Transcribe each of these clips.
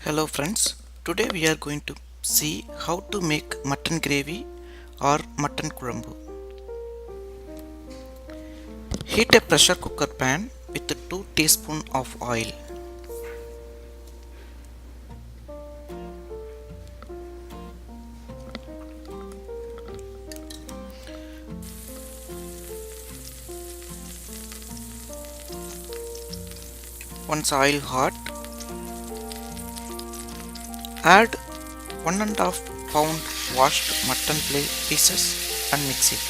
Hello friends, today we are going to see how to make mutton gravy or mutton kurambu. Heat a pressure cooker pan with 2 teaspoons of oil. Once oil hot, add 1.5 pound washed mutton pieces and mix it.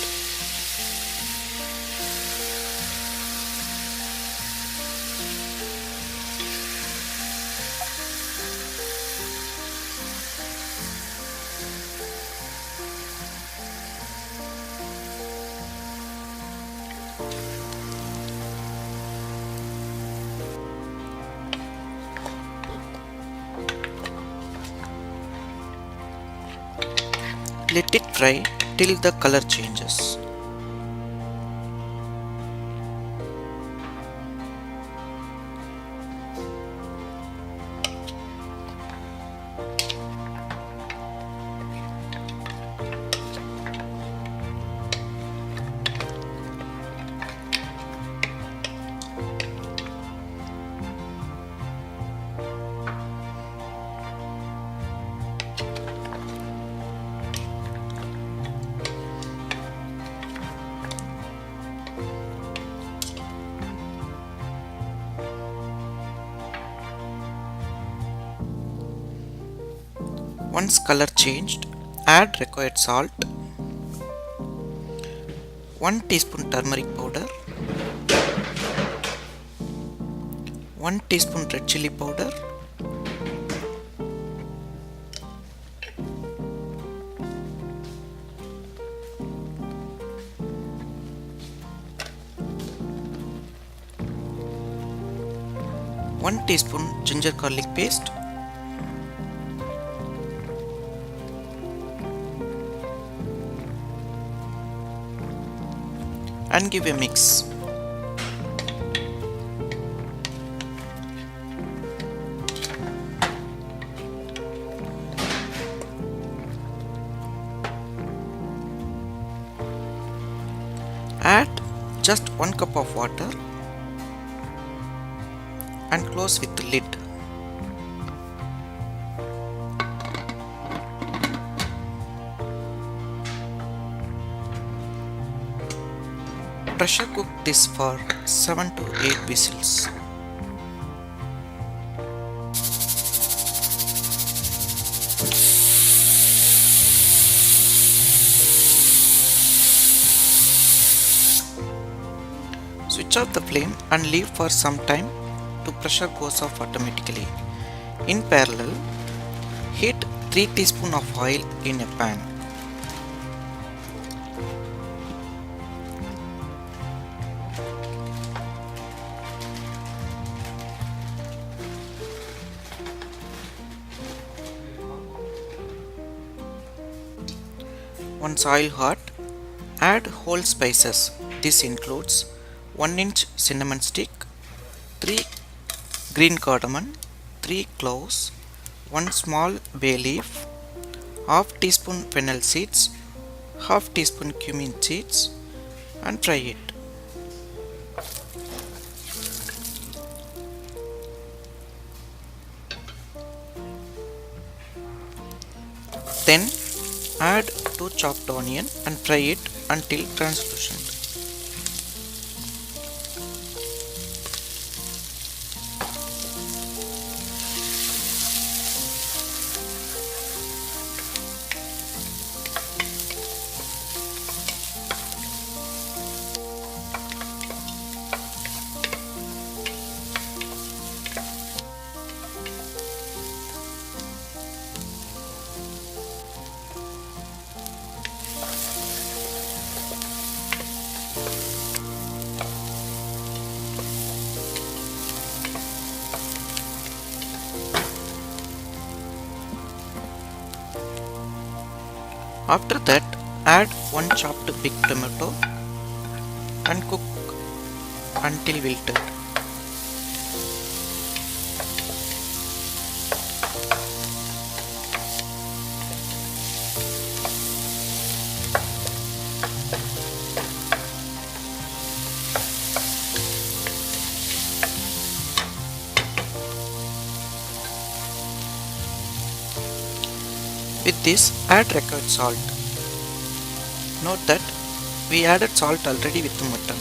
Let it fry till the color changes. Once color changed, add required salt, 1 teaspoon turmeric powder, 1 teaspoon red chili powder, one teaspoon ginger garlic paste, and give a mix. Add just 1 cup of water and close with the lid. Pressure cook this for 7 to 8 whistles. Switch off the flame and leave for some time to pressure goes off automatically. In parallel, heat 3 teaspoons of oil in a pan. Once oil hot, add whole spices. This includes 1 inch cinnamon stick, 3 green cardamom, 3 cloves, 1 small bay leaf, half teaspoon fennel seeds, half teaspoon cumin seeds, and fry it. Then add 2 chopped onion and fry it until translucent. After that, add 1 chopped big tomato and cook until wilted. With this, add required salt. Note that we added salt already with the mutton.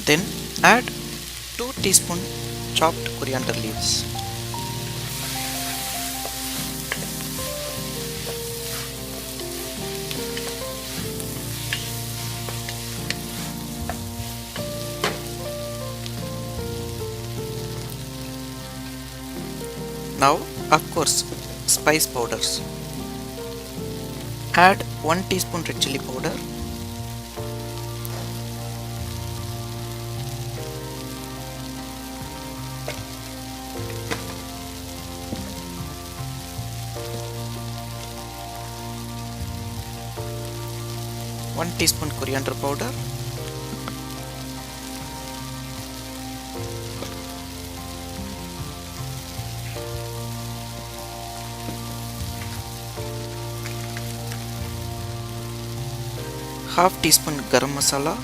Then add 2 teaspoon chopped coriander leaves. Now, of course, spice powders. Add 1 teaspoon red chili powder, 1 teaspoon coriander powder, half teaspoon garam masala,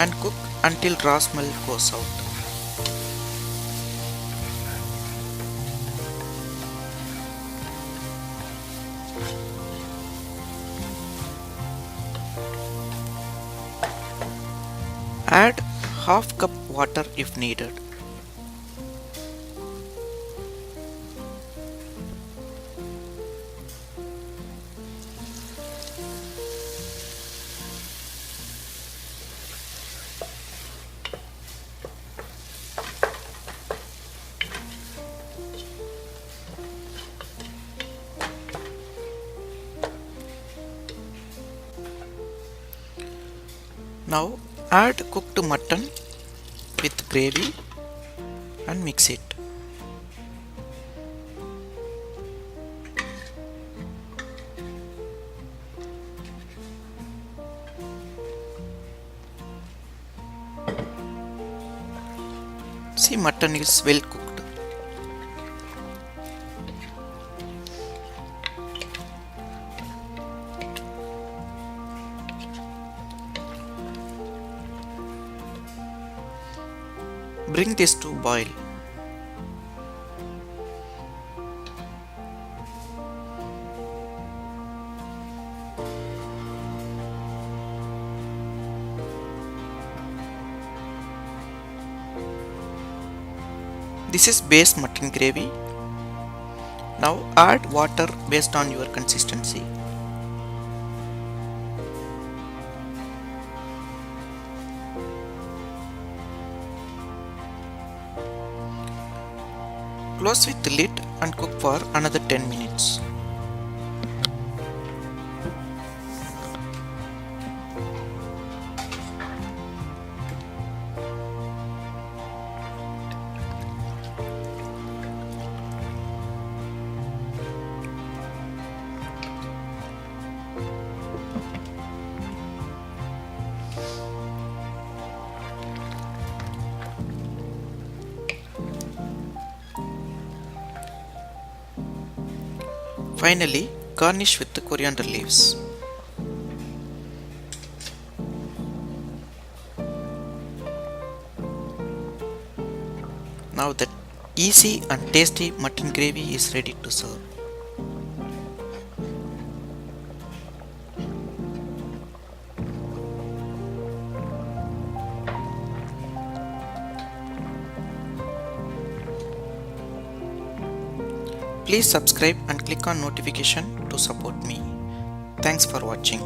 and cook until raw smell goes out. Add half cup water if needed. Now add cooked mutton with gravy and mix it. See, mutton is well cooked. Bring this to boil. This is base mutton gravy. Now add water based on your consistency. Close with the lid and cook for another 10 minutes. Finally, garnish with the coriander leaves. Now that easy and tasty mutton gravy is ready to serve. Please subscribe and click on notification to support me. Thanks for watching.